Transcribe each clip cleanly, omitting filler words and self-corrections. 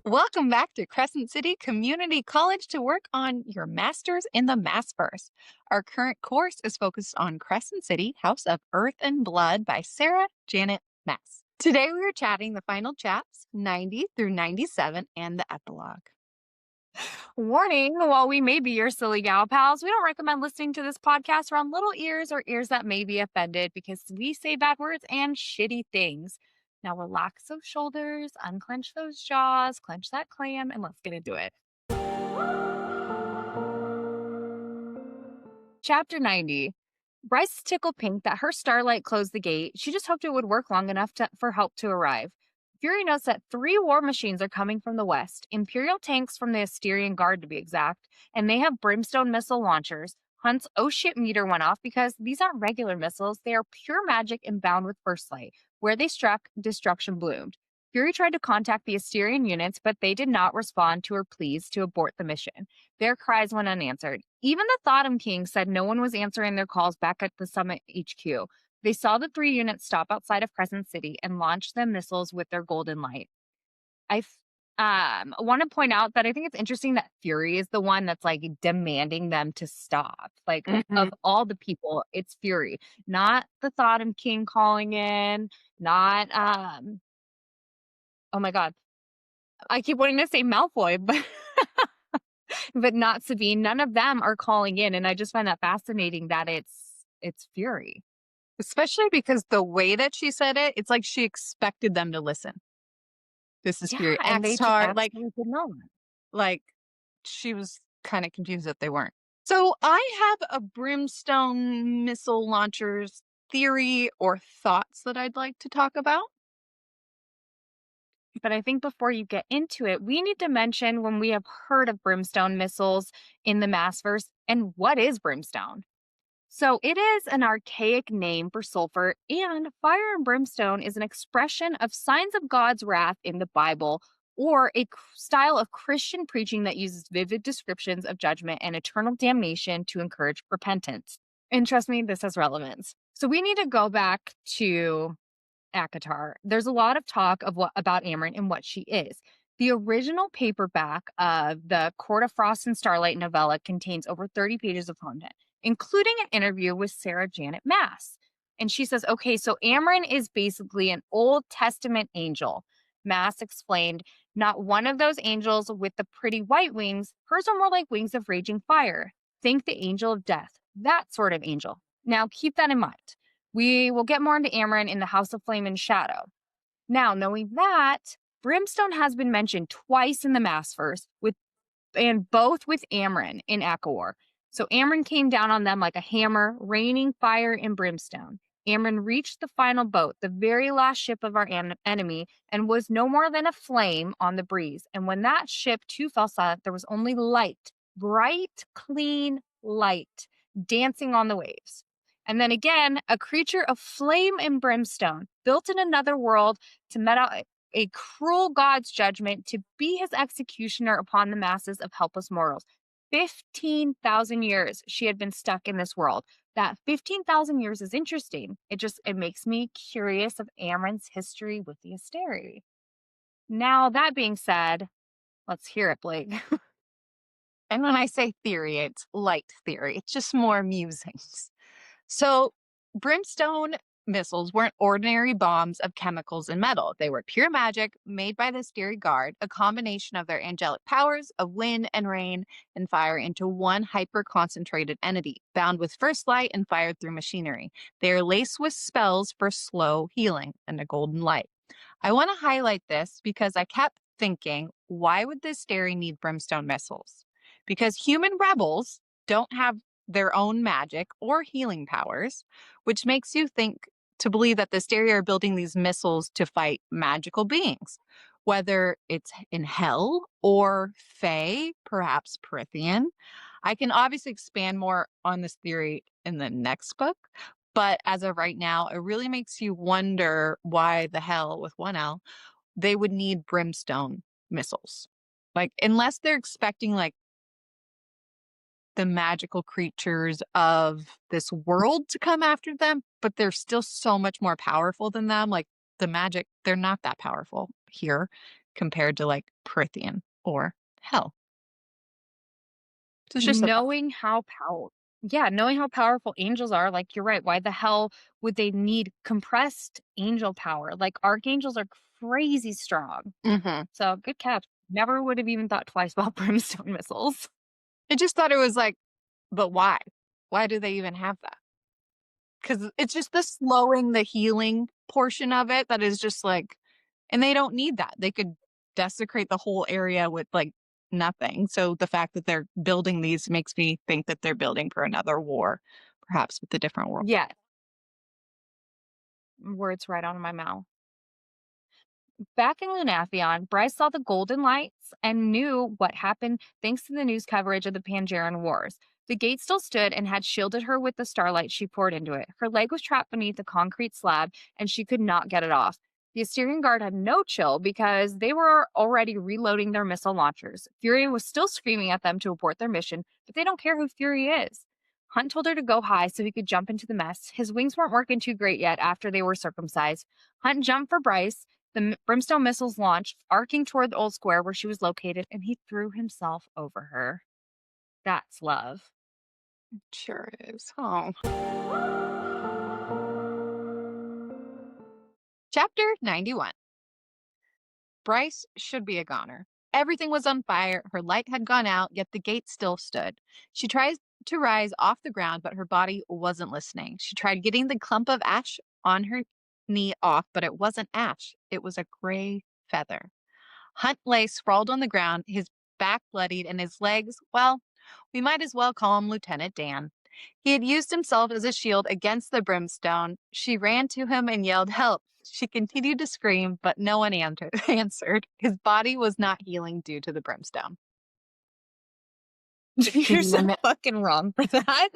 Welcome back to Crescent City Community College to work on your Masters in the Maasverse. Our current course is focused on Crescent City, House of Earth and Blood by Sarah Janet Maas. Today we are chatting the final chaps, 90 through 97, and the epilogue. Warning, while we may be your silly gal pals, we don't recommend listening to this podcast around little ears or ears that may be offended because we say bad words and shitty things. Now relax those shoulders, unclench those jaws, clench that clam, and let's get into it. Chapter 90. Bryce is tickled pink that her starlight closed the gate. She just hoped it would work long enough for help to arrive. Fury notes that 3 war machines are coming from the west, Imperial tanks from the Asterian Guard to be exact, and they have brimstone missile launchers. Hunt's oh shit meter went off because these aren't regular missiles, they are pure magic and bound with first light. Where they struck, destruction bloomed. Fury tried to contact the Asterian units, but they did not respond to her pleas to abort the mission. Their cries went unanswered. Even the Thotham King said no one was answering their calls back at the Summit HQ. They saw the 3 units stop outside of Crescent City and launch them missiles with their golden light. I want to point out that I think it's interesting that Fury is the one that's like demanding them to stop. Like of all the people, it's Fury, not the Thotham King calling in, not oh my god, I keep wanting to say Malfoy, but but not Sabine. None of them are calling in, and I just find that fascinating that it's Fury. Especially because the way that she said it, it's like she expected them to listen. This is Fury. And they ACOTAR, like no. she was kind of confused that they weren't. So I have a brimstone missile launchers theory or thoughts that I'd like to talk about. But I think before you get into it, we need to mention when we have heard of brimstone missiles in the Maasverse and what is brimstone. So it is an archaic name for sulfur, and fire and brimstone is an expression of signs of God's wrath in the Bible, or a style of Christian preaching that uses vivid descriptions of judgment and eternal damnation to encourage repentance. And trust me, this has relevance. So we need to go back to ACOTAR. There's a lot of talk of about Amren and what she is. The original paperback of the Court of Frost and Starlight novella contains over 30 pages of content, including an interview with Sarah Janet Maas. And she says, okay, so Amren is basically an Old Testament angel. Maas explained, not one of those angels with the pretty white wings. Hers are more like wings of raging fire. Think the angel of death, that sort of angel. Now, keep that in mind. We will get more into Amren in the House of Flame and Shadow. Now, knowing that, brimstone has been mentioned twice in the Maasverse, and both with Amren in ACOTAR. So Amren came down on them like a hammer, raining fire and brimstone. Amren reached the final boat, the very last ship of our enemy, and was no more than a flame on the breeze. And when that ship too fell silent, there was only light, bright, clean light, dancing on the waves. And then again, a creature of flame and brimstone, built in another world to met out a cruel God's judgment, to be his executioner upon the masses of helpless mortals. 15,000 years she had been stuck in this world. That 15,000 years is interesting. It makes me curious of Amren's history with the Asteri. Now, that being said, let's hear it, Blake. And when I say theory, it's light theory. It's just more musings. So brimstone missiles weren't ordinary bombs of chemicals and metal. They were pure magic made by the Asteri Guard, a combination of their angelic powers of wind and rain and fire into one hyper-concentrated entity, bound with first light and fired through machinery. They are laced with spells for slow healing and a golden light. I want to highlight this because I kept thinking, why would the Asteri need brimstone missiles? Because human rebels don't have their own magic or healing powers, which makes you to believe that the Asteri are building these missiles to fight magical beings, whether it's in hell or Fae, perhaps Prithian. I can obviously expand more on this theory in the next book, but as of right now, it really makes you wonder why the hell, with one L, they would need brimstone missiles. Like, unless they're expecting like the magical creatures of this world to come after them, but they're still so much more powerful than them. Like the magic, they're not that powerful here compared to like Prithian or hell. So it's just a thought. Knowing how powerful angels are, like you're right. Why the hell would they need compressed angel power? Like archangels are crazy strong. Mm-hmm. So good catch. Never would have even thought twice about brimstone missiles. I just thought it was like, but why? Why do they even have that? Because it's just the slowing, the healing portion of it that is just like, and they don't need that. They could desecrate the whole area with like nothing. So the fact that they're building these makes me think that they're building for another war, perhaps with a different world. Yeah, words right out of my mouth. Back in Lunathion, Bryce saw the golden lights and knew what happened thanks to the news coverage of the Pangeran Wars. The gate still stood and had shielded her with the starlight she poured into it. Her leg was trapped beneath a concrete slab, and she could not get it off. The Assyrian guard had no chill because they were already reloading their missile launchers. Fury was still screaming at them to abort their mission, but they don't care who Fury is. Hunt told her to go high so he could jump into the mess. His wings weren't working too great yet after they were circumcised. Hunt jumped for Bryce. The brimstone missiles launched, arcing toward the old square where she was located, and he threw himself over her. That's love. Sure is. Oh. Chapter 91. Bryce should be a goner. Everything was on fire. Her light had gone out, yet the gate still stood. She tried to rise off the ground, but her body wasn't listening. She tried getting the clump of ash on her knee off, but it wasn't ash. It was a gray feather. Hunt lay sprawled on the ground, his back bloodied, and his legs, well, we might as well call him Lieutenant Dan. He had used himself as a shield against the brimstone. She ran to him and yelled, "Help!" She continued to scream, but no one answered. His body was not healing due to the brimstone. You're so fucking wrong for that.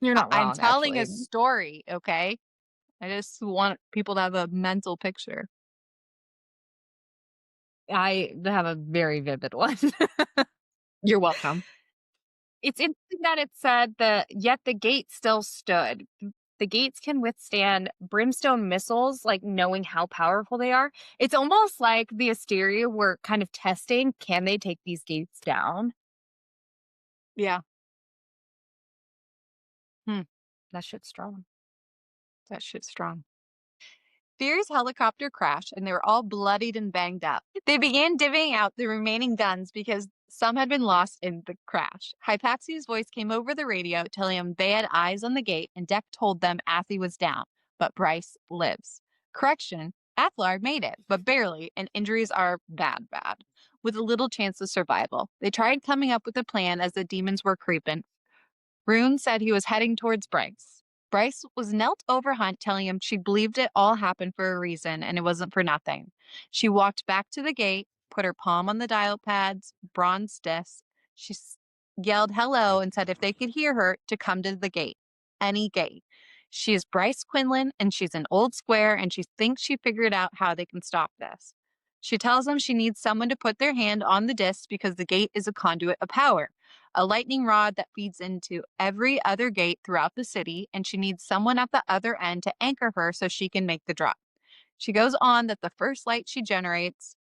You're not I'm wrong, telling a actually. story, okay? I just want people to have a mental picture. I have a very vivid one. You're welcome. It's interesting that it said that yet the gate still stood. The gates can withstand brimstone missiles, like knowing how powerful they are. It's almost like the Asteria were kind of testing, can they take these gates down? Yeah. That shit's strong. That shit's strong. Fear's helicopter crashed and they were all bloodied and banged up. They began divvying out the remaining guns because some had been lost in the crash. Hypaxia's voice came over the radio telling him they had eyes on the gate, and Deck told them Athy was down, but Bryce lives. Correction, Athlar made it, but barely, and injuries are bad, with a little chance of survival. They tried coming up with a plan as the demons were creeping. Rune said he was heading towards Bryce. Bryce was knelt over Hunt, telling him she believed it all happened for a reason and it wasn't for nothing. She walked back to the gate, put her palm on the dial pad's bronze disc. She yelled hello and said if they could hear her to come to the gate, any gate. She is Bryce Quinlan and she's an old square and she thinks she figured out how they can stop this. She tells them she needs someone to put their hand on the disc because the gate is a conduit of power, a lightning rod that feeds into every other gate throughout the city, and she needs someone at the other end to anchor her so she can make the drop. She goes on that the first light she generates,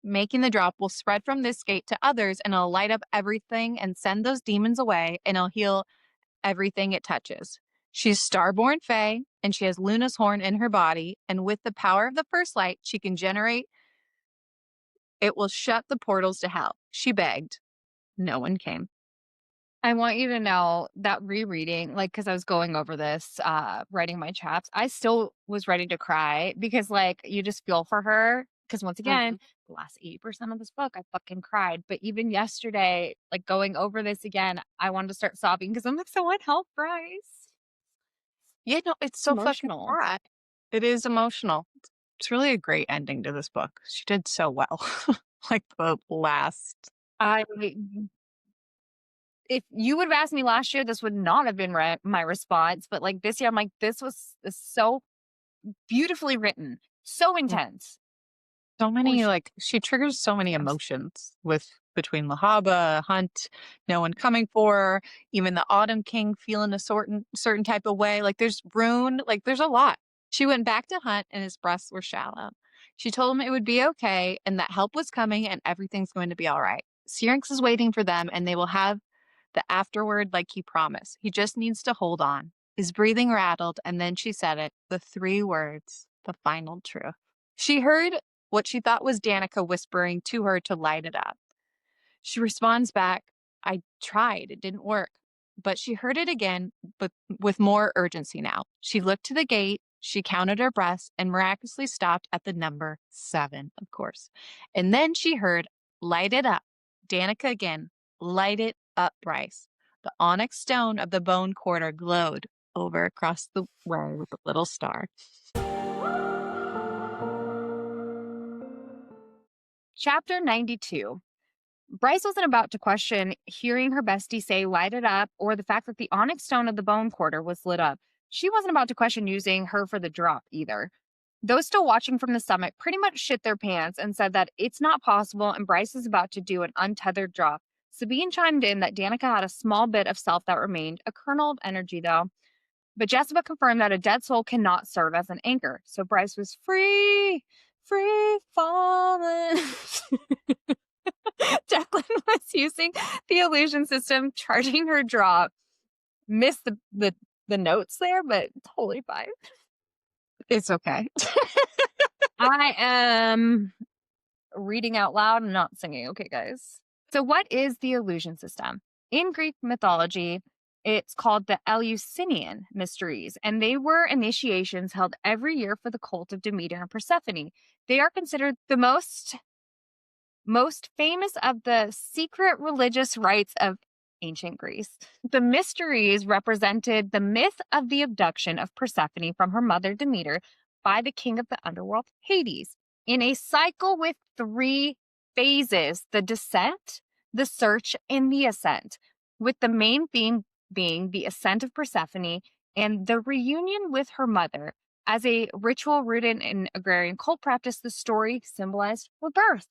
making the drop, will spread from this gate to others, and it'll light up everything and send those demons away, and it'll heal everything it touches. She's Starborn Fae, and she has Luna's horn in her body, and with the power of the first light she can generate, it will shut the portals to hell. She begged. No one came. I want you to know that rereading, like, because I was going over this, writing my chaps, I still was ready to cry because, like, you just feel for her. Because once again, the last 80% of this book, I fucking cried. But even yesterday, like, going over this again, I wanted to start sobbing because I'm like, someone help Bryce. Yeah, no, it's so fucking Emotional. sad. It is emotional. It's really a great ending to this book. She did so well. Like the last. I If you would have asked me last year, this would not have been my response. But like this year, I'm like, this was so beautifully written, so intense. So many, Holy like, she triggers so many emotions with between Lahaba, Hunt, no one coming for her, even the Autumn King feeling a certain type of way. Like, there's Rune, like, there's a lot. She went back to Hunt and his breasts were shallow. She told him it would be okay and that help was coming and everything's going to be all right. Syrinx is waiting for them and they will have the afterward like he promised. He just needs to hold on. His breathing rattled and then she said it, the three words, the final truth. She heard what she thought was Danica whispering to her to light it up. She responds back, I tried, it didn't work. But she heard it again, but with more urgency now. She looked to the gate, she counted her breaths, and miraculously stopped at the number 7, of course. And then she heard, light it up. Danica again, light it up, Bryce. The onyx stone of the bone quarter glowed over across the way with a little star. Chapter 92. Bryce wasn't about to question hearing her bestie say light it up or the fact that the onyx stone of the bone quarter was lit up. She wasn't about to question using her for the drop either. Those still watching from the summit pretty much shit their pants and said that it's not possible and Bryce is about to do an untethered drop. Sabine chimed in that Danica had a small bit of self that remained, a kernel of energy though. But Jessica confirmed that a dead soul cannot serve as an anchor. So Bryce was free falling. Declan was using the illusion system, charging her drop. Missed the notes there, but totally fine. It's okay. I am reading out loud and not singing. Okay, guys. So what is the illusion system? In Greek mythology, it's called the Eleusinian Mysteries, and they were initiations held every year for the cult of Demeter and Persephone. They are considered the most famous of the secret religious rites of ancient Greece. The mysteries represented the myth of the abduction of Persephone from her mother Demeter by the king of the underworld, Hades, in a cycle with 3 phases: the descent, the search, and the ascent, with the main theme being the ascent of Persephone and the reunion with her mother. As a ritual rooted in agrarian cult practice, the story symbolized rebirth.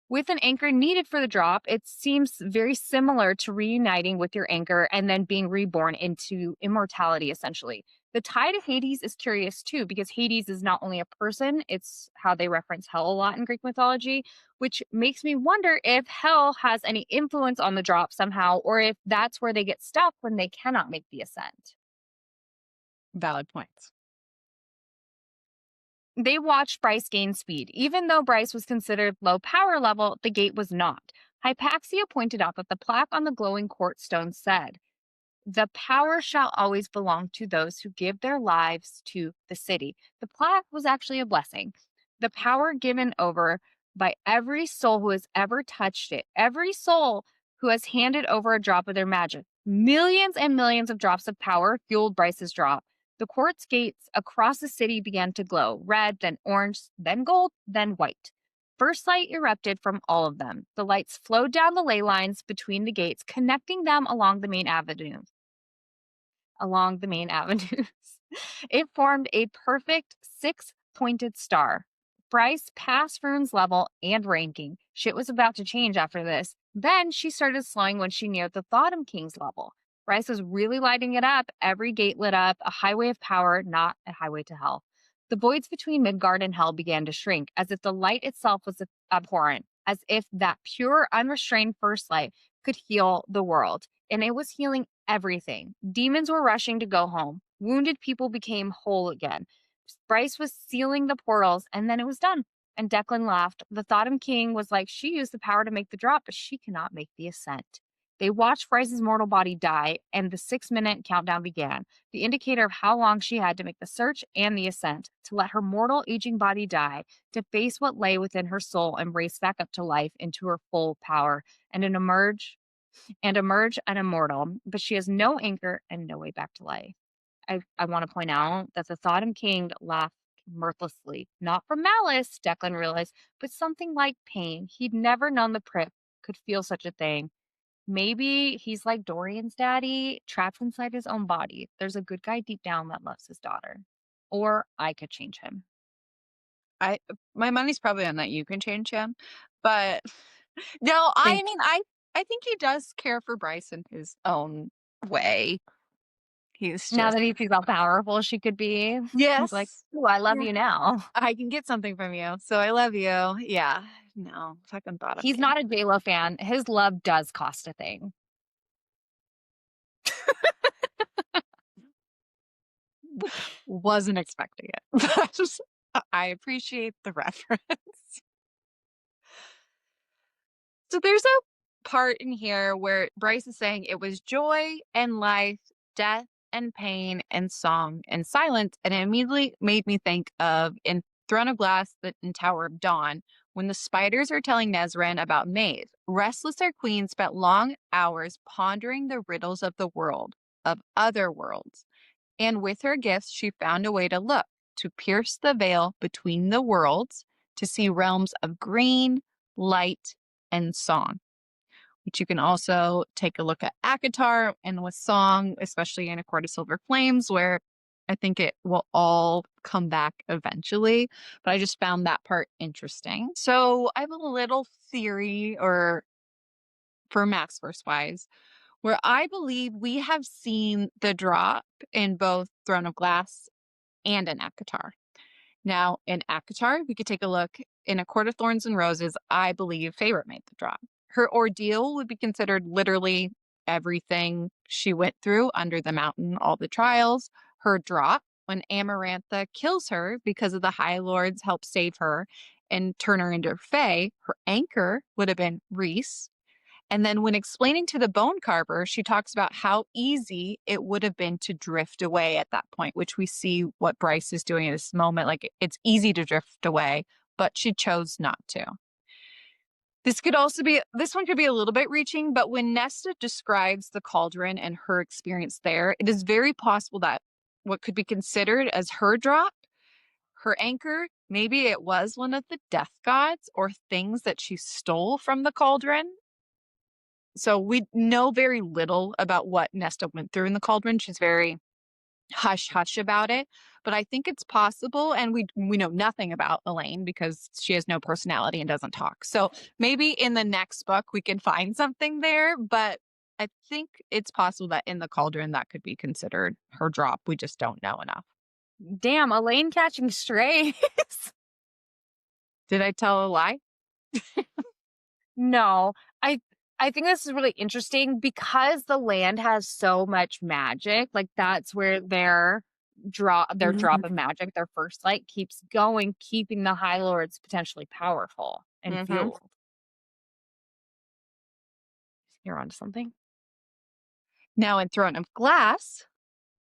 With an anchor needed for the drop, it seems very similar to reuniting with your anchor and then being reborn into immortality, essentially. The tie to Hades is curious too, because Hades is not only a person, it's how they reference hell a lot in Greek mythology, which makes me wonder if hell has any influence on the drop somehow, or if that's where they get stuck when they cannot make the ascent. Valid points. They watched Bryce gain speed. Even though Bryce was considered low power level, the gate was not. Hypaxia pointed out that the plaque on the glowing quartz stone said, "The power shall always belong to those who give their lives to the city." The plaque was actually a blessing. The power given over by every soul who has ever touched it, every soul who has handed over a drop of their magic. Millions and millions of drops of power fueled Bryce's drop. The quartz gates across the city began to glow, red, then orange, then gold, then white. First light erupted from all of them. The lights flowed down the ley lines between the gates, connecting them along the main avenues. It formed a perfect 6-pointed star. Bryce passed Rune's level and ranking. Shit was about to change after this. Then she started slowing when she neared the Thottam King's level. Bryce was really lighting it up. Every gate lit up, a highway of power, not a highway to hell. The voids between Midgard and hell began to shrink, as if the light itself was abhorrent, as if that pure, unrestrained first light could heal the world. And it was healing everything. Demons were rushing to go home. Wounded people became whole again. Bryce was sealing the portals, and then it was done. And Declan laughed. The Thottam King was like, she used the power to make the drop, but she cannot make the ascent. They watched Bryce's mortal body die, and the 6-minute countdown began, the indicator of how long she had to make the search and the ascent, to let her mortal aging body die, to face what lay within her soul and race back up to life into her full power, and emerge an immortal. But she has no anchor and no way back to life. I want to point out that the Thottam King laughed mirthlessly, not from malice, Declan realized, but something like pain. He'd never known the prick could feel such a thing. Maybe he's like Dorian's daddy, trapped inside his own body. There's a good guy deep down that loves his daughter. Or I could change him. My money's probably on that you can change him. But no, I mean I think he does care for Bryce in his own way. He's Now just, that he sees how powerful she could be, he's like, yes, "Ooh, I love yeah, you now." I can get something from you. So I love you. Yeah. No, fucking thought of He's me. not a J-Lo fan. His love does cost a thing. Wasn't expecting it. But I appreciate the reference. So there's a part in here where Bryce is saying it was joy and life, death and pain and song and silence. And it immediately made me think of in Throne of Glass and Tower of Dawn, when the spiders are telling Nezran about Maeve. Restless our queen spent long hours pondering the riddles of the world, of other worlds. And with her gifts, she found a way to look, to pierce the veil between the worlds, to see realms of green, light, and song. Which you can also take a look at ACOTAR and with song, especially in A Court of Silver Flames, where I think it will all come back eventually. But I just found that part interesting. So I have a little theory, or for Maasverse wise, where I believe we have seen the drop in both Throne of Glass and in ACOTAR. Now, in ACOTAR, we could take a look. In A Court of Thorns and Roses, I believe Favorite made the drop. Her ordeal would be considered literally everything she went through under the mountain, all the trials. Her drop, when Amarantha kills her because of the High Lords help save her and turn her into Fae, her anchor would have been Rhys. And then when explaining to the bone carver, she talks about how easy it would have been to drift away at that point, which we see what Bryce is doing at this moment. Like, it's easy to drift away, but she chose not to. This one could be a little bit reaching, but when Nesta describes the cauldron and her experience there, it is very possible that what could be considered as her drop, her anchor, maybe it was one of the death gods or things that she stole from the cauldron. So we know very little about what Nesta went through in the cauldron. She's very hush hush about it, but I think it's possible. And we know nothing about Elaine because she has no personality and doesn't talk. So maybe in the next book we can find something there, but I think it's possible that in the cauldron that could be considered her drop. We just don't know enough. Damn, Elaine catching strays. Did I tell a lie? No, I think this is really interesting because the land has so much magic. Like that's where their drop of magic, their first light keeps going, keeping the High Lords potentially powerful and Mm-hmm. fueled. You're onto something. Now in Throne of Glass,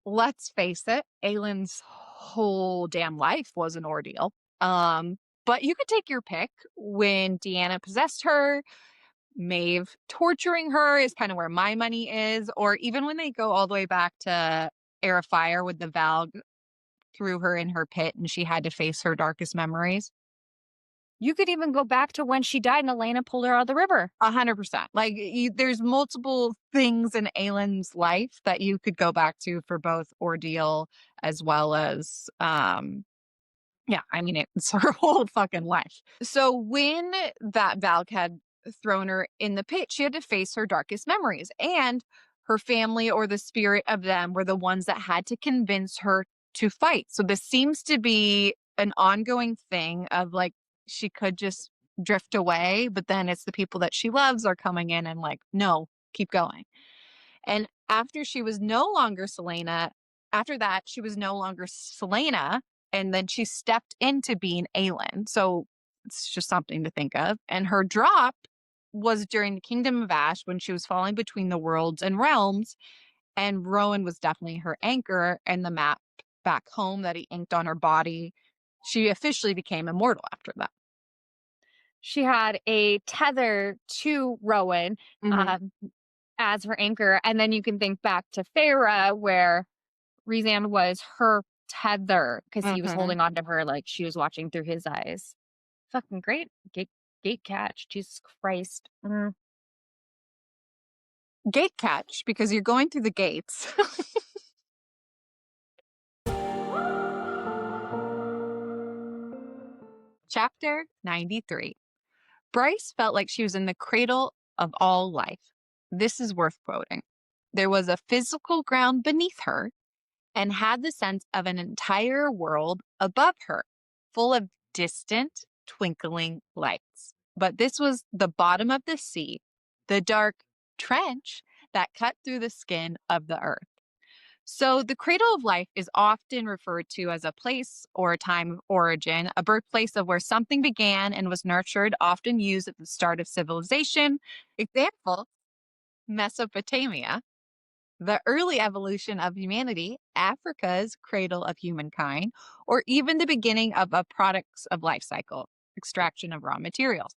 let's face it, Aylin's whole damn life was an ordeal. But you could take your pick. When Deanna possessed her, Maeve torturing her is kind of where my money is, or even when they go all the way back to Air of Fire with the Valg threw her in her pit and she had to face her darkest memories. You could even go back to when she died and Elena pulled her out of the river. 100%. Like there's multiple things in Aylin's life that you could go back to for both ordeal as well as yeah, I mean, it's her whole fucking life. So when that Valk had thrown her in the pit, she had to face her darkest memories. And her family or the spirit of them were the ones that had to convince her to fight. So this seems to be an ongoing thing of like, she could just drift away, but then it's the people that she loves are coming in and like, no, keep going. And after she was no longer Selena, after that, she was no longer Selena. And then she stepped into being Aelin. So it's just something to think of. And her drop was during the Kingdom of Ash when she was falling between the worlds and realms. And Rowan was definitely her anchor and the map back home that he inked on her body. She officially became immortal after that. She had a tether to Rowan as her anchor. And then you can think back to Feyre, where Rhysand was her tether because he was holding on to her like she was watching through his eyes. Fucking great. Gate catch. Jesus Christ. Gate catch, because you're going through the gates. Chapter 93. Bryce felt like she was in the cradle of all life. This is worth quoting. there was a physical ground beneath her and had the sense of an entire world above her, full of distant, twinkling lights. But this was the bottom of the sea, the dark trench that cut through the skin of the earth. So, the cradle of life is often referred to as a place or a time of origin, a birthplace of where something began and was nurtured, often used at the start of civilization. Example, Mesopotamia, the early evolution of humanity, Africa's cradle of humankind, or even the beginning of a products of life cycle, extraction of raw materials.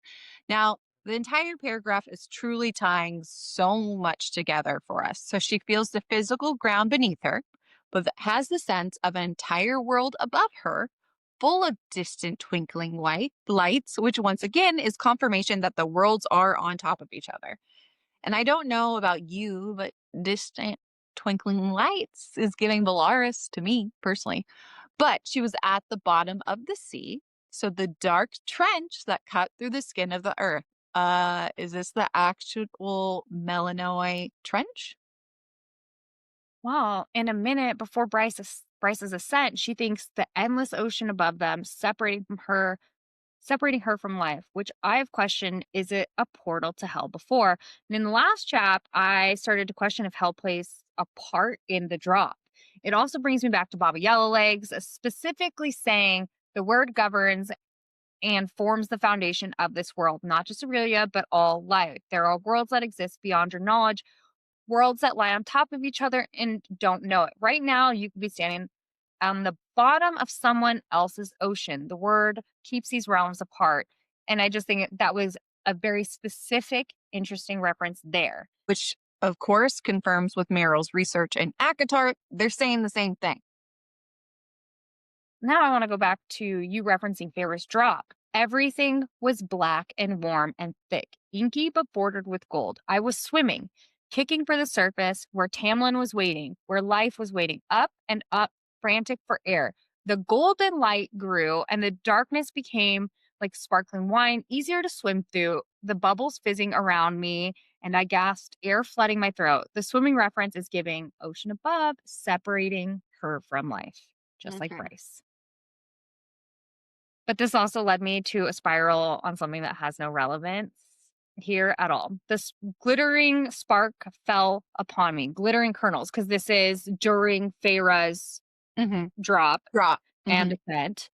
Now, the entire paragraph is truly tying so much together for us. So she feels the physical ground beneath her, but has the sense of an entire world above her, full of distant twinkling lights, which once again is confirmation that the worlds are on top of each other. And I don't know about you, but distant twinkling lights is giving Velaris to me personally. But she was at the bottom of the sea, so the dark trench that cut through the skin of the earth. Is this the actual Melanoi trench? Well, in a minute before Bryce's ascent, she thinks the endless ocean above them, separating her from life, which I've questioned, is it a portal to hell before? And in the last chap, I started to question if hell plays a part in the drop. It also brings me back to Baba Yellowlegs, specifically saying the word governs and forms the foundation of this world, not just Aurelia, but all life. There are worlds that exist beyond your knowledge, worlds that lie on top of each other and don't know it. Right now, you could be standing on the bottom of someone else's ocean. The word keeps these realms apart. And I just think that was a very specific, interesting reference there. Which, of course, confirms with Meryl's research and ACOTAR. They're saying the same thing. Now I want to go back to you referencing Feyre's drop. Everything was black and warm and thick, inky but bordered with gold. I was swimming, kicking for the surface where Tamlin was waiting, where life was waiting, up and up, frantic for air. The golden light grew and the darkness became like sparkling wine, easier to swim through, the bubbles fizzing around me, and I gasped, air flooding my throat. The swimming reference is giving ocean above, separating her from life, just like Bryce. But this also led me to a spiral on something that has no relevance here at all. This glittering spark fell upon me, glittering kernels, because this is during Feyre's drop and descent.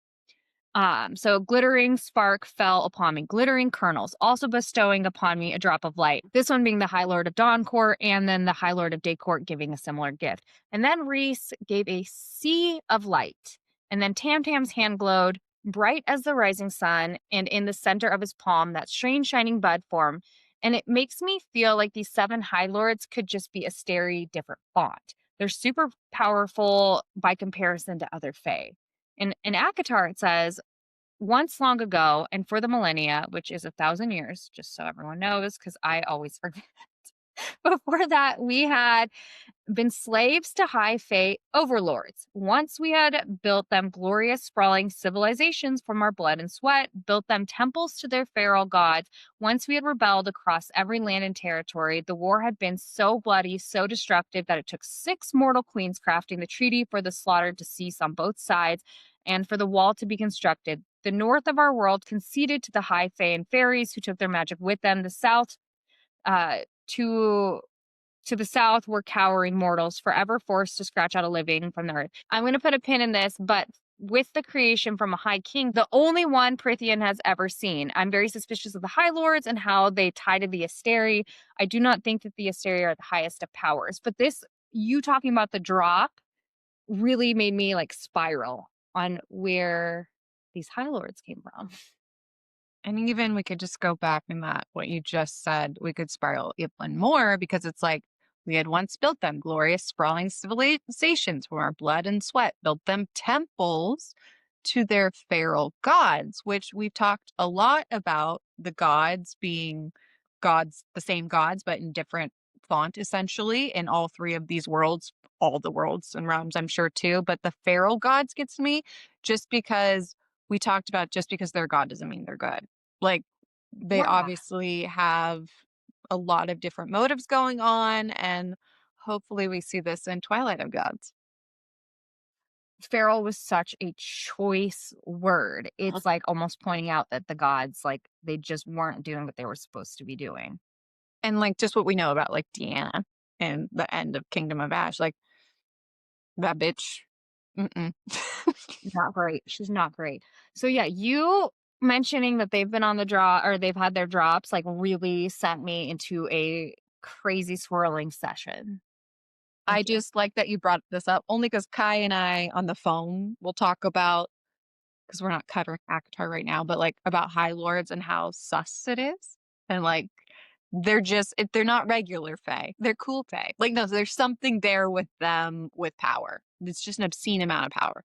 So glittering spark fell upon me, glittering kernels, also bestowing upon me a drop of light. This one being the High Lord of Dawncourt, and then the High Lord of Daycourt giving a similar gift. And then Rhys gave a sea of light. And then Tamtam's hand glowed, bright as the rising sun, and in the center of his palm, that strange shining bud form. And it makes me feel like these 7 High Lords could just be a starry different font. They're super powerful by comparison to other Fae. In ACOTAR, it says, once long ago, and for the millennia, which is 1,000 years, just so everyone knows, because I always forget. Before that, we had been slaves to high fae overlords. Once we had built them glorious, sprawling civilizations from our blood and sweat, built them temples to their feral gods. Once we had rebelled across every land and territory, the war had been so bloody, so destructive that it took 6 mortal queens crafting the treaty for the slaughter to cease on both sides and for the wall to be constructed. The north of our world conceded to the high fae and fairies who took their magic with them. The south, to the south were cowering mortals, forever forced to scratch out a living from the earth. I'm going to put a pin in this, but with the creation from a high king, the only one Prythian has ever seen. I'm very suspicious of the High Lords and how they tie to the Asteri. I do not think that the Asteri are the highest of powers, but this, you talking about the drop, really made me like spiral on where these High Lords came from. And even we could just go back in that, what you just said, we could spiral even more because it's like we had once built them glorious, sprawling civilizations from our blood and sweat, built them temples to their feral gods, which we've talked a lot about the gods being gods, the same gods, but in different font, essentially, in all 3 of these worlds, all the worlds and realms, I'm sure, too. But the feral gods gets me just because we talked about just because they're God doesn't mean they're good. Like, they obviously have a lot of different motives going on. And Hopefully we see this in Twilight of Gods. Feral was such a choice word. It's like almost pointing out that the gods, like, they just weren't doing what they were supposed to be doing. And like just what we know about like Deanna and the end of Kingdom of Ash, like that bitch. Mm-mm. Not great. She's not great. So yeah, you mentioning that they've been on the draw or they've had their drops like really sent me into a crazy swirling session. I Thank you. just like that you brought this up only because Kai and I on the phone will talk about, because we're not covering ACOTAR right now, but like about High Lords and how sus it is. And like they're just, if they're not regular Fae, they're cool Fae. Like, no, there's something there with them with power. It's just an obscene amount of power.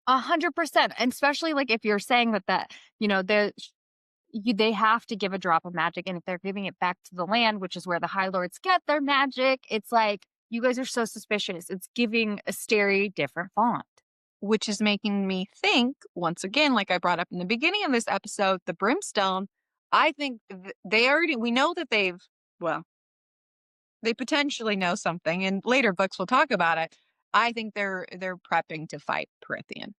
100%. And especially like if you're saying that, you know, they have to give a drop of magic. And if they're giving it back to the land, which is where the High Lords get their magic, it's like, you guys are so suspicious. It's giving a stary different font. Which is making me think, once again, like I brought up in the beginning of this episode, the brimstone, I think they already, we know that well, they potentially know something, and later books will talk about it. I think they're prepping to fight Prithian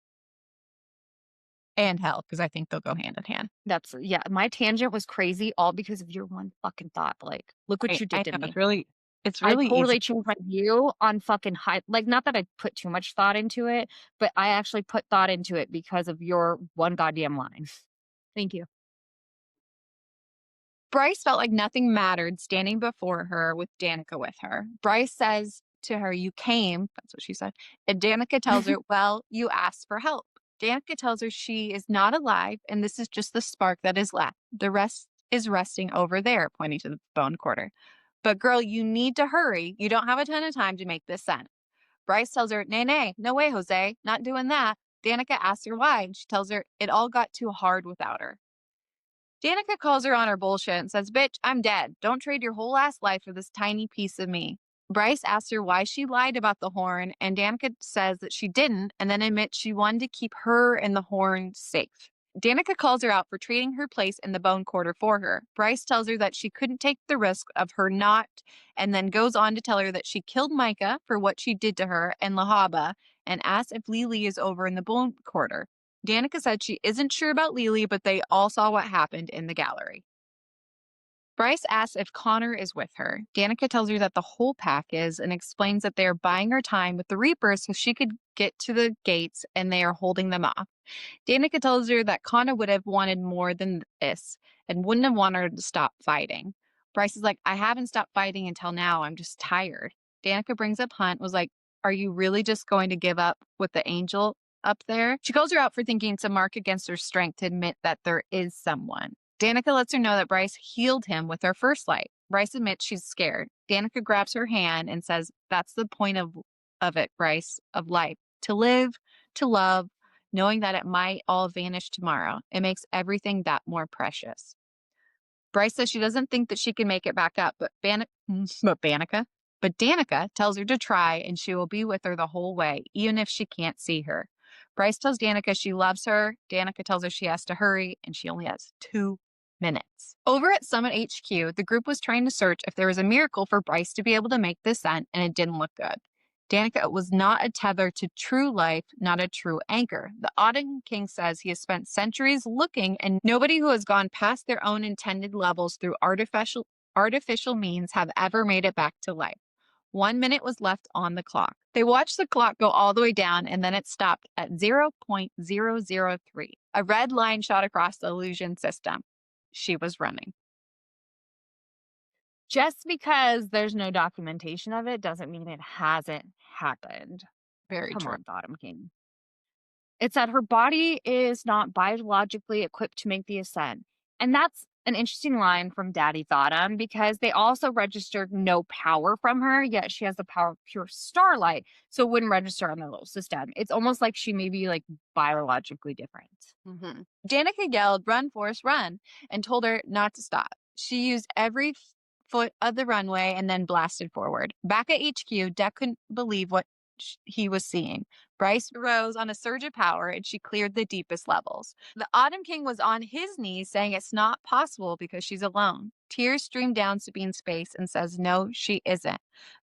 and Hell, because I think they'll go hand in hand. Yeah, my tangent was crazy all because of your one fucking thought, Blake. Look what you I did to know me. it's I really easy. totally changed my view on fucking high. Like, not that I put too much thought into it, but I actually put thought into it because of your one goddamn line. Thank you. Bryce felt like nothing mattered standing before her with Danica with her. Bryce says to her, "You came," that's what she said. And Danica tells her, "Well, you asked for help." Danica tells her she is not alive and this is just the spark that is left. The rest is resting over there, pointing to the bone quarter. "But girl, you need to hurry. You don't have a ton of time to make this sense." Bryce tells her, "Nay, nay, no way, Jose, not doing that." Danica asks her why, and she tells her it all got too hard without her. Danica calls her on her bullshit and says, "Bitch, I'm dead. Don't trade your whole ass life for this tiny piece of me." Bryce asks her why she lied about the horn, and Danica says that she didn't, and then admits she wanted to keep her and the horn safe. Danica calls her out for trading her place in the bone quarter for her. Bryce tells her that she couldn't take the risk of her not, and then goes on to tell her that she killed Micah for what she did to her and Lahaba, and asks if Lily is over in the bone quarter. Danica said she isn't sure about Lily, but they all saw what happened in the gallery. Bryce asks if Connor is with her. Danica tells her that the whole pack is and explains that they are buying her time with the Reapers so she could get to the gates and they are holding them off. Danica tells her that Connor would have wanted more than this and wouldn't have wanted her to stop fighting. Bryce is like, "I haven't stopped fighting until now. I'm just tired." Danica brings up Hunt, was like, "Are you really just going to give up with the angel up there?" She calls her out for thinking it's a mark against her strength to admit that there is someone. Danica lets her know that Bryce healed him with her first light. Bryce admits she's scared. Danica grabs her hand and says, "That's the point of it, Bryce, of life. To live, to love, knowing that it might all vanish tomorrow. It makes everything that more precious." Bryce says she doesn't think that she can make it back up, but Danica tells her to try and she will be with her the whole way, even if she can't see her. Bryce tells Danica she loves her. Danica tells her she has to hurry and she only has 2 minutes. Over at Summit HQ, the group was trying to search if there was a miracle for Bryce to be able to make this ascent, and it didn't look good. Danica was not a tether to true life, not a true anchor. The Auden King says he has spent centuries looking, and nobody who has gone past their own intended levels through artificial means have ever made it back to life. 1 minute was left on the clock. They watched the clock go all the way down, and then it stopped at 0.003. A red line shot across the illusion system. She was running. Just because there's no documentation of it doesn't mean it hasn't happened. Very Come true. on, Bottom King. It's that her body is not biologically equipped to make the ascent. And that's an interesting line from Daddy Thoughtum because they also registered no power from her, yet she has the power of pure starlight. So it wouldn't register on their little system. It's almost like she may be like biologically different. Mm-hmm. Danica yelled, "Run, Forrest, run," and told her not to stop. She used every foot of the runway and then blasted forward. Back at HQ, Deck couldn't believe what he was seeing. Bryce rose on a surge of power and she cleared the deepest levels. The Autumn King was on his knees saying it's not possible because she's alone. Tears streamed down Sabine's face and says, no, she isn't.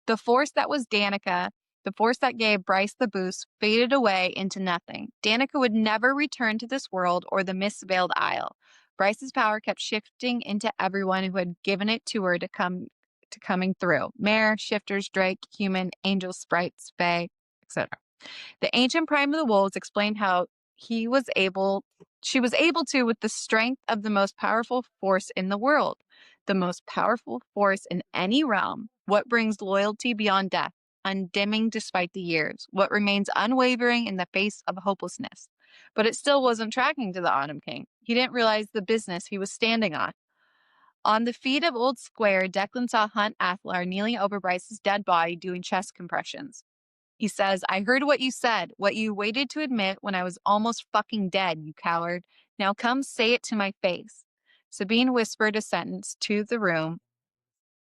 The force that was Danica, the force that gave Bryce the boost, faded away into nothing. Danica would never return to this world or the mist-veiled isle. Bryce's power kept shifting into everyone who had given it to her to coming through. Mare, shifters, drake, human, angels, sprites, fae, etc. The ancient prime of the wolves explained how she was able to with the strength of the most powerful force in the world, the most powerful force in any realm. What brings loyalty beyond death, undimming despite the years, what remains unwavering in the face of hopelessness. But it still wasn't tracking to the Autumn King. He didn't realize the business he was standing on. On the feet of Old Square, Declan saw Hunt Athlar kneeling over Bryce's dead body doing chest compressions. He says, I heard what you said, what you waited to admit when I was almost fucking dead, you coward. Now come say it to my face. Sabine whispered a sentence to the room,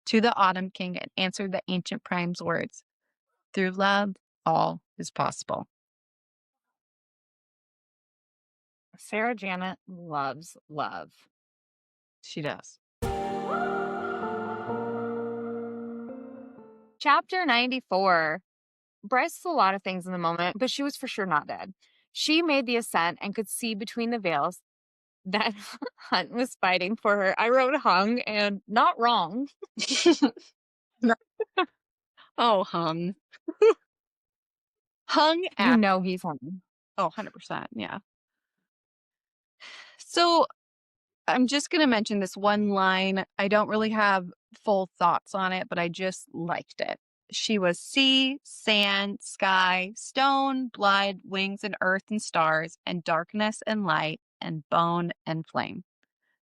to the Autumn King, and answered the ancient prime's words. Through love, all is possible. Sarah Janet loves love. She does. Chapter 94. Bryce saw a lot of things in the moment, but she was for sure not dead. She made the ascent and could see between the veils that Hunt was fighting for her. I wrote hung and not wrong. Oh, hung. Hung You at. know he's hung. Oh, 100%. Yeah. So I'm just going to mention this one line. I don't really have full thoughts on it, but I just liked it. She was sea, sand, sky, stone, blood, wings and earth and stars, and darkness and light, and bone and flame.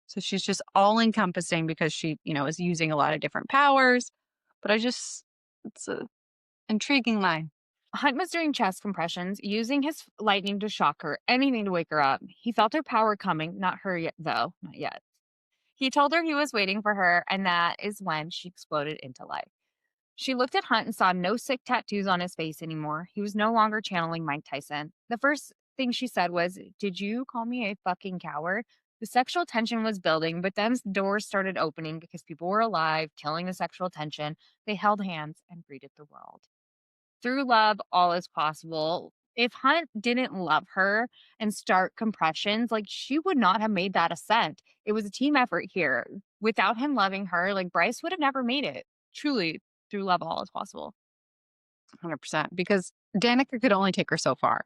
So she's just all encompassing because she, is using a lot of different powers. But it's a intriguing line. Hunt was doing chest compressions, using his lightning to shock her, anything to wake her up. He felt her power coming, not her yet, though, not yet. He told her he was waiting for her, and that is when she exploded into life. She looked at Hunt and saw no sick tattoos on his face anymore. He was no longer channeling Mike Tyson. The first thing she said was, did you call me a fucking coward? The sexual tension was building, but then doors started opening because people were alive, killing the sexual tension. They held hands and greeted the world. Through love, all is possible. If Hunt didn't love her and start compressions, she would not have made that ascent. It was a team effort here. Without him loving her, Bryce would have never made it. Truly, through love, all is possible. 100%. Because Danica could only take her so far.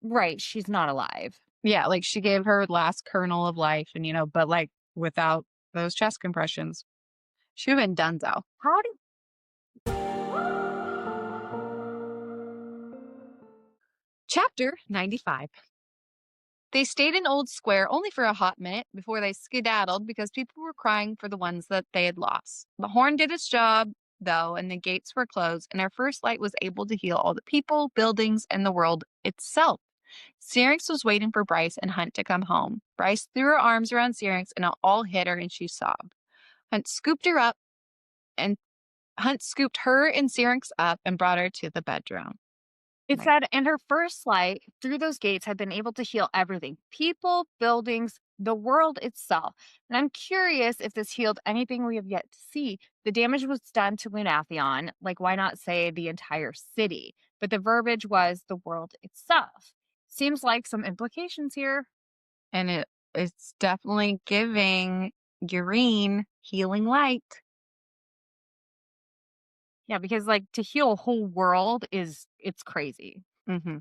Right. She's not alive. Yeah. She gave her last kernel of life and, but without those chest compressions, she would have been donezo. How do Chapter 95. They stayed in Old Square only for a hot minute before they skedaddled because people were crying for the ones that they had lost. The horn did its job, though, and the gates were closed, and our first light was able to heal all the people, buildings, and the world itself. Syrinx was waiting for Bryce and Hunt to come home. Bryce threw her arms around Syrinx, and it all hit her, and she sobbed. Hunt scooped her and Syrinx up and brought her to the bedroom. It said, and her first light through those gates had been able to heal everything. People, buildings, the world itself. And I'm curious if this healed anything we have yet to see. The damage was done to Lunathion. Why not say the entire city? But the verbiage was the world itself. Seems like some implications here. And it's definitely giving Urine healing light. Yeah, because to heal a whole world it's crazy. Mm-hmm.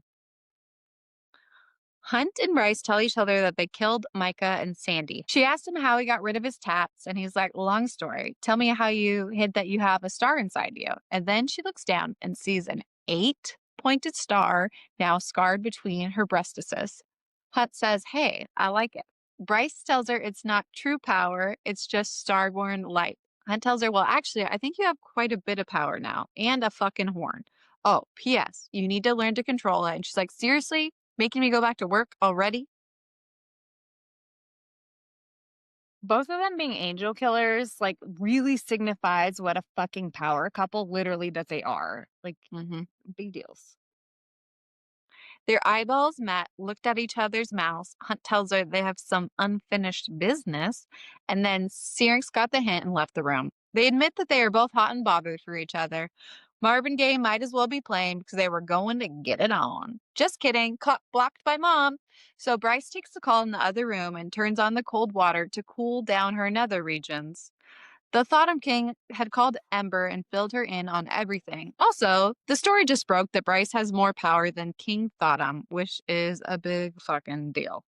Hunt and Bryce tell each other that they killed Micah and Sandy. She asked him how he got rid of his tats, and he's like, long story. Tell me how you hid that you have a star inside you. And then she looks down and sees an 8-pointed star now scarred between her breastises. Hunt says, hey, I like it. Bryce tells her it's not true power, it's just star-born light. Hunt tells her, well, actually, I think you have quite a bit of power now, and a fucking horn. Oh, P.S., you need to learn to control it. And she's like, seriously? Making me go back to work already? Both of them being angel killers, like, really signifies what a fucking power couple literally that they are. Like, Hmm. big deals. Their eyeballs met, looked at each other's mouths. Hunt tells her they have some unfinished business, and then Syrinx got the hint and left the room. They admit that they are both hot and bothered for each other. Marvin Gaye might as well be playing because they were going to get it on. Just kidding, caught blocked by mom. So Bryce takes the call in the other room and turns on the cold water to cool down her nether regions. The Thotham King had called Ember and filled her in on everything. Also, the story just broke that Bryce has more power than King Thotham, which is a big fucking deal.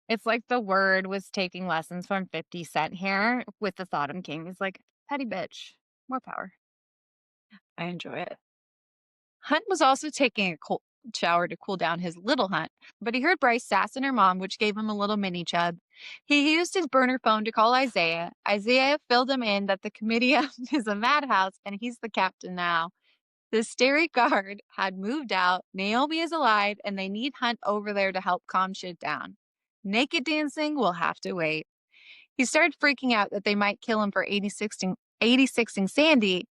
It's like the word was taking lessons from 50 Cent here with the Thoughtum King. He's like, petty bitch, more power. I enjoy it. Hunt was also taking a cold shower to cool down his little Hunt, but he heard Bryce sassing her mom, which gave him a little mini chub. He used his burner phone to call Isaiah. Isaiah filled him in that the committee is a madhouse and he's the captain now. The Stary Guard had moved out, Naomi is alive, and they need Hunt over there to help calm shit down. Naked dancing will have to wait. He started freaking out that they might kill him for 86ing Sandy.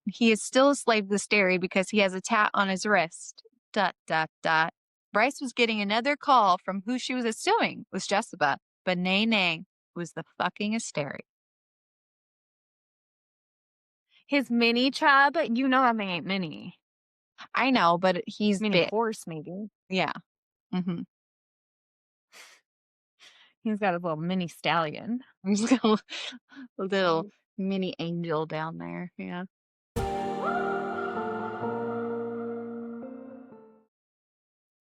He is still a slave to the Stary because he has a tat on his wrist. ... Bryce was getting another call from who she was assuming was Jessica, but nay, it was the fucking Asteri. His mini chub, you know that thing ain't mini. I know, but he's Mini big. horse, maybe. Yeah. Mm-hmm. He's got a little mini stallion. He's got a little mini angel down there. Yeah.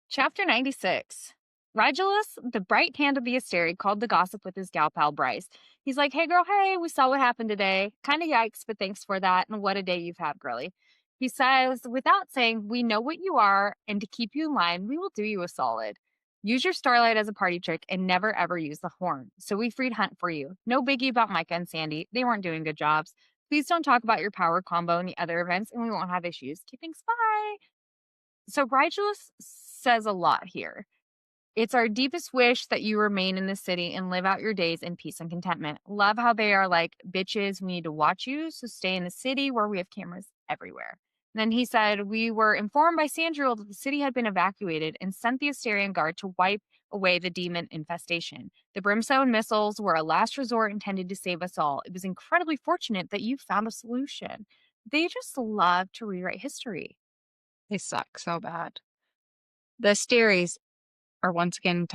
Chapter 96. Rigulus, the bright hand of the Asteri, called the gossip with his gal pal Bryce. He's like, hey girl, hey, we saw what happened today. Kind of yikes, but thanks for that. And what a day you've had, girly. He says, without saying, we know what you are, and to keep you in line, we will do you a solid. Use your starlight as a party trick and never ever use the horn. So we freed Hunt for you. No biggie about Micah and Sandy. They weren't doing good jobs. Please don't talk about your power combo and the other events, and we won't have issues. Okay, thanks, bye. So Rigulus says a lot here. It's our deepest wish that you remain in the city and live out your days in peace and contentment. Love how they are like, bitches, we need to watch you, so stay in the city where we have cameras everywhere. And then he said, we were informed by Sandriel that the city had been evacuated and sent the Asterian Guard to wipe away the demon infestation. The brimstone missiles were a last resort intended to save us all. It was incredibly fortunate that you found a solution. They just love to rewrite history. They suck so bad. The Asteries are once again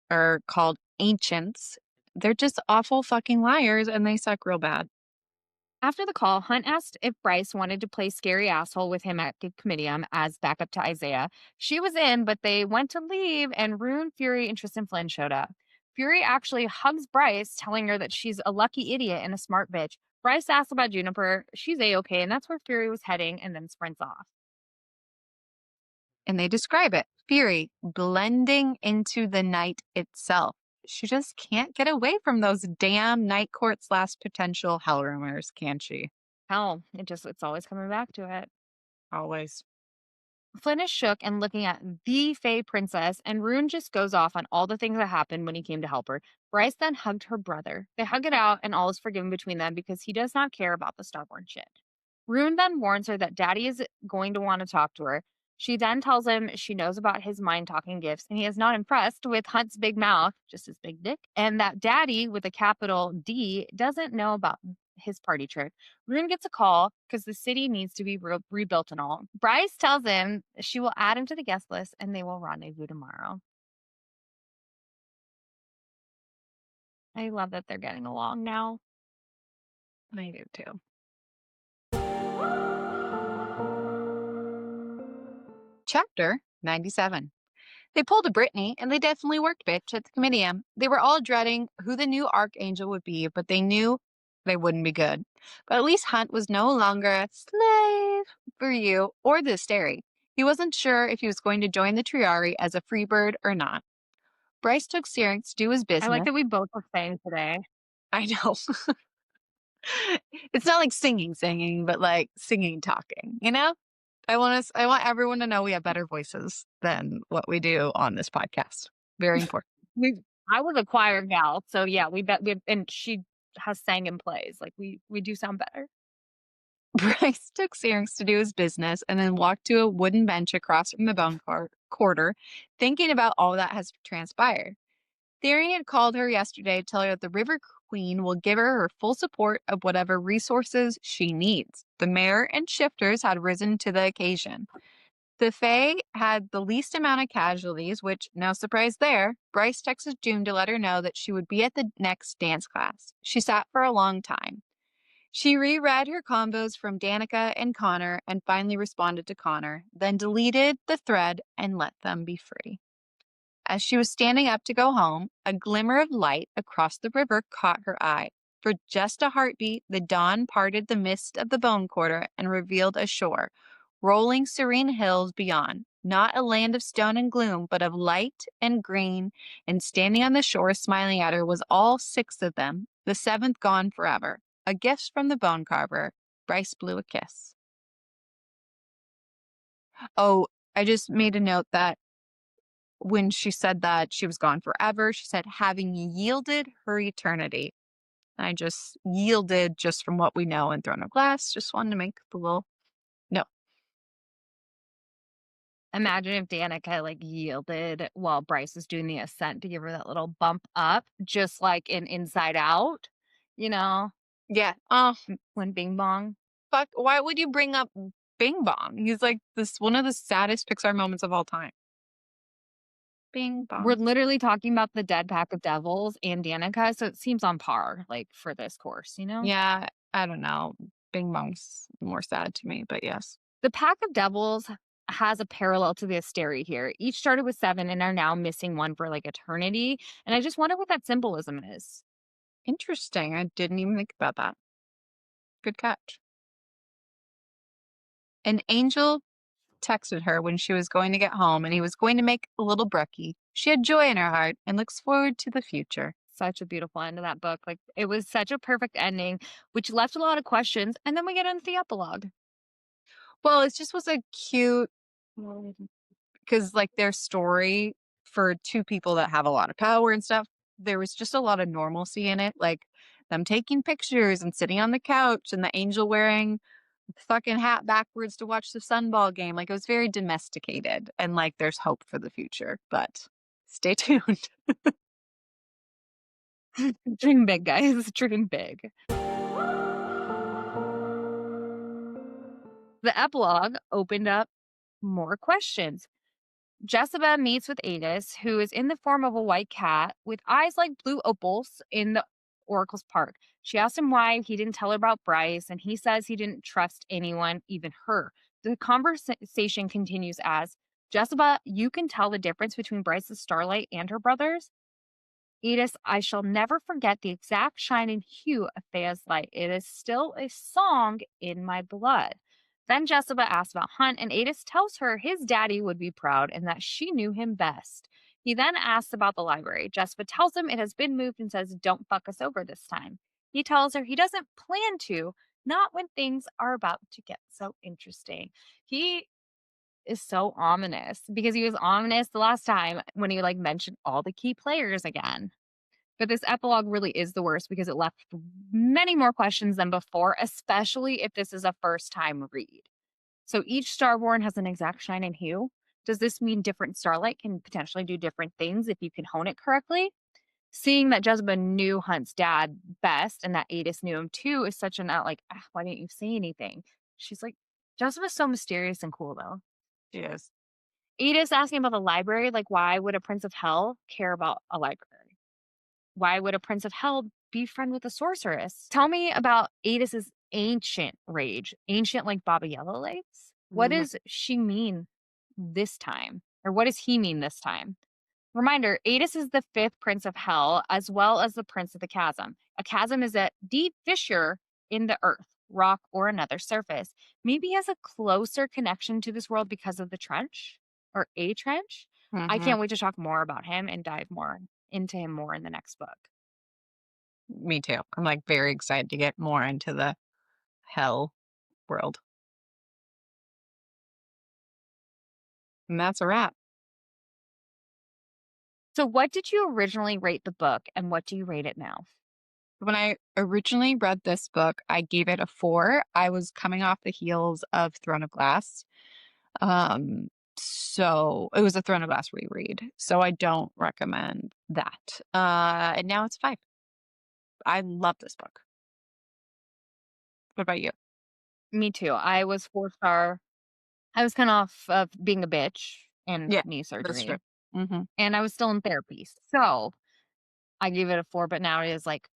are called ancients. They're just awful fucking liars and they suck real bad. After the call, Hunt asked if Bryce wanted to play scary asshole with him at the comitium as backup to Isaiah. She was in, but they went to leave, and Rune, Fury, and Tristan Flynn showed up. Fury actually hugs Bryce, telling her that she's a lucky idiot and a smart bitch. Bryce asks about Juniper. She's A-okay, and that's where Fury was heading, and then sprints off. And they describe it. Fury blending into the night itself. She just can't get away from those damn night court / potential hell rumors, can she? Hell, it's always coming back to it. Always. Flynn is shook and looking at the Fae princess, and Rune just goes off on all the things that happened when he came to help her. Bryce then hugged her brother. They hug it out, and all is forgiven between them because he does not care about the Starborn shit. Rune then warns her that Daddy is going to want to talk to her. She then tells him she knows about his mind-talking gifts, and he is not impressed with Hunt's big mouth, just his big dick, and that Daddy, with a capital D, doesn't know about his party trick. Rune gets a call because the city needs to be rebuilt and all. Bryce tells him she will add him to the guest list and they will rendezvous tomorrow. I love that they're getting along now. I do too. Chapter 97. They pulled a Brittany, and they definitely worked, bitch, at the comitium. They were all dreading who the new archangel would be, but they knew they wouldn't be good. But at least Hunt was no longer a slave for you or the Asteri. He wasn't sure if he was going to join the Triari as a free bird or not. Bryce took Syrinx to do his I like business. that we both are saying today. I know. It's not like singing, but like singing, talking, you know? I want everyone to know we have better voices than what we do on this podcast. Very important. I was a choir gal, so yeah, and she has sang in plays. Like we do sound better. Bryce took Syrinx to do his business and then walked to a wooden bench across from the quarter, thinking about all that has transpired. Theory had called her yesterday to tell her that the River Queen will give her full support of whatever resources she needs. The mayor and shifters had risen to the occasion. The Fae had the least amount of casualties, which, no surprise there, Bryce texted June to let her know that she would be at the next dance class. She sat for a long time. She reread her combos from Danica and Connor and finally responded to Connor, then deleted the thread and let them be free. As she was standing up to go home, a glimmer of light across the river caught her eye. For just a heartbeat, the dawn parted the mist of the bone quarter and revealed a shore, rolling serene hills beyond. Not a land of stone and gloom, but of light and green, and standing on the shore smiling at her was all six of them, the seventh gone forever. A gift from the bone carver. Bryce blew a kiss. Oh, I just made a note that when she said that she was gone forever, she said, having yielded her eternity. I just yielded just from what we know in Throne of Glass. Just wanted to make the little no. Imagine if Danica like yielded while Bryce was doing the ascent to give her that little bump up, just like in Inside Out, you know, Yeah. Oh, when Bing Bong. fuck. Why would you bring up Bing Bong? He's like this one of the saddest Pixar moments of all time. Bing We're Bong. literally talking about the dead pack of devils and Danica, so it seems on par, like for this course, you know? Yeah, I don't know. Bing Bong's more sad to me, but yes. The pack of devils has a parallel to the Asteri here. Each started with 7 and are now missing one for like eternity. And I just wonder what that symbolism is. Interesting. I didn't even think about that. Good catch. An angel texted her when she was going to get home and he was going to make a little brekkie. She had joy in her heart and looks forward to the future. Such a beautiful end to that book. Like it was such a perfect ending, which left a lot of questions. And then we get into the epilogue. Well, it just was a cute because like their story for two people that have a lot of power and stuff, there was just a lot of normalcy in it. Like them taking pictures and sitting on the couch and the angel wearing the fucking hat backwards to watch the Sunball game. Like it was very domesticated and like there's hope for the future, but stay tuned. Dream big, guys. Dream big. The epilogue opened up more questions. Jessica meets with Adis, who is in the form of a white cat with eyes like blue opals in the Oracle's park. She asks him why he didn't tell her about Bryce, and he says he didn't trust anyone, even her. The conversation continues as Jessica, you can tell the difference between Bryce's starlight and her brother's. Edith, I shall never forget the exact shine and hue of Thea's light. It is still a song in my blood. Then Jessica asks about Hunt, and Adis tells her his daddy would be proud and that she knew him best. He then asks about the library. Jessica tells him it has been moved and says, don't fuck us over this time. He tells her he doesn't plan to, not when things are about to get so interesting. He is so ominous because he was ominous the last time when he like mentioned all the key players again. But this epilogue really is the worst because it left many more questions than before, especially if this is a first time read. So each Starborn has an exact shine and hue. Does this mean different starlight can potentially do different things if you can hone it correctly? Seeing that Jezebel knew Hunt's dad best and that Adis knew him too is such an like, why didn't you say anything? She's like, Jezebel's so mysterious and cool though. Yes. Adis asking about the library, like, why would a Prince of Hell care about a library? Why would a Prince of Hell be friend with a sorceress? Tell me about Adis's ancient rage. Ancient like Baba Yellow Lakes? What Mm, does she mean this time? Or what does he mean this time? Reminder, Adis is the fifth Prince of Hell, as well as the Prince of the Chasm. A chasm is a deep fissure in the earth, rock, or another surface. Maybe he has a closer connection to this world because of the trench or a trench. I mhm. can't wait to talk more about him and dive more into him more in the next book. Me too. I'm like very excited to get more into the hell world. And that's a wrap. So, what did you originally rate the book and what do you rate it now? When I originally read this book, I gave it a 4. I was coming off the heels of Throne of Glass. Um, so it was a Throne of Glass reread. So I don't recommend that. And now it's 5. I love this book. What about you? Me too. I was 4-star. I was kind of off of being a bitch and Yeah, knee that's true. surgery, Hmm. and I was still in therapy. So I gave it a 4, but now it is like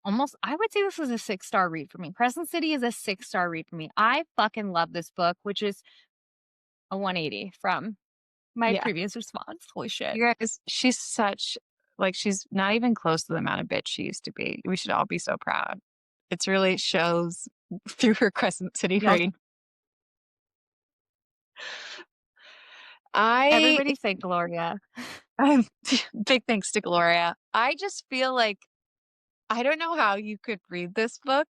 almost, I would say this was a 6-star read for me. Crescent City is a 6-star read for me. I fucking love this book, which is a 180 from my Yeah. previous response. Holy shit. You guys, she's such, like, she's not even close to the amount of bitch she used to be. We should all be so proud. It's really shows through her Crescent City Y'all, reign. I everybody thank Gloria. Um, big thanks to Gloria. I just feel like I don't know how you could read this book,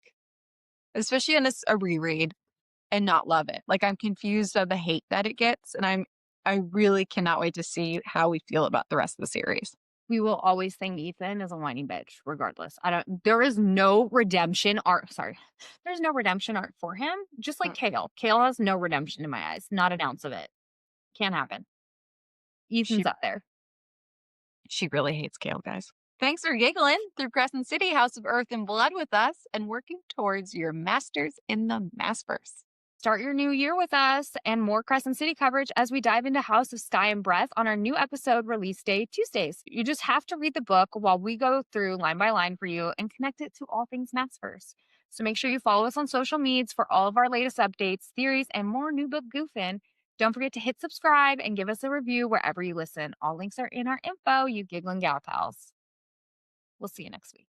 especially in a reread, and not love it. Like, I'm confused of the hate that it gets, and I really cannot wait to see how we feel about the rest of the series. We will always think Ethan is a whining bitch, regardless. There is no redemption arc. Sorry. There's no redemption arc for him. Just like Mm. Kale. Kale has no redemption in my eyes. Not an ounce of it. Can't happen. She Ethan's up there. she really hates Kale, guys. Thanks for giggling through Crescent City, House of Earth and Blood with us, and working towards your masters in the Maasverse. Start your new year with us and more Crescent City coverage as we dive into House of Sky and Breath on our new episode release day Tuesdays. You just have to read the book while we go through line by line for you and connect it to all things Maasverse. So make sure you follow us on social medias for all of our latest updates, theories, and more new book goofing. Don't forget to hit subscribe and give us a review wherever you listen. All links are in our info, you giggling gal pals. We'll see you next week.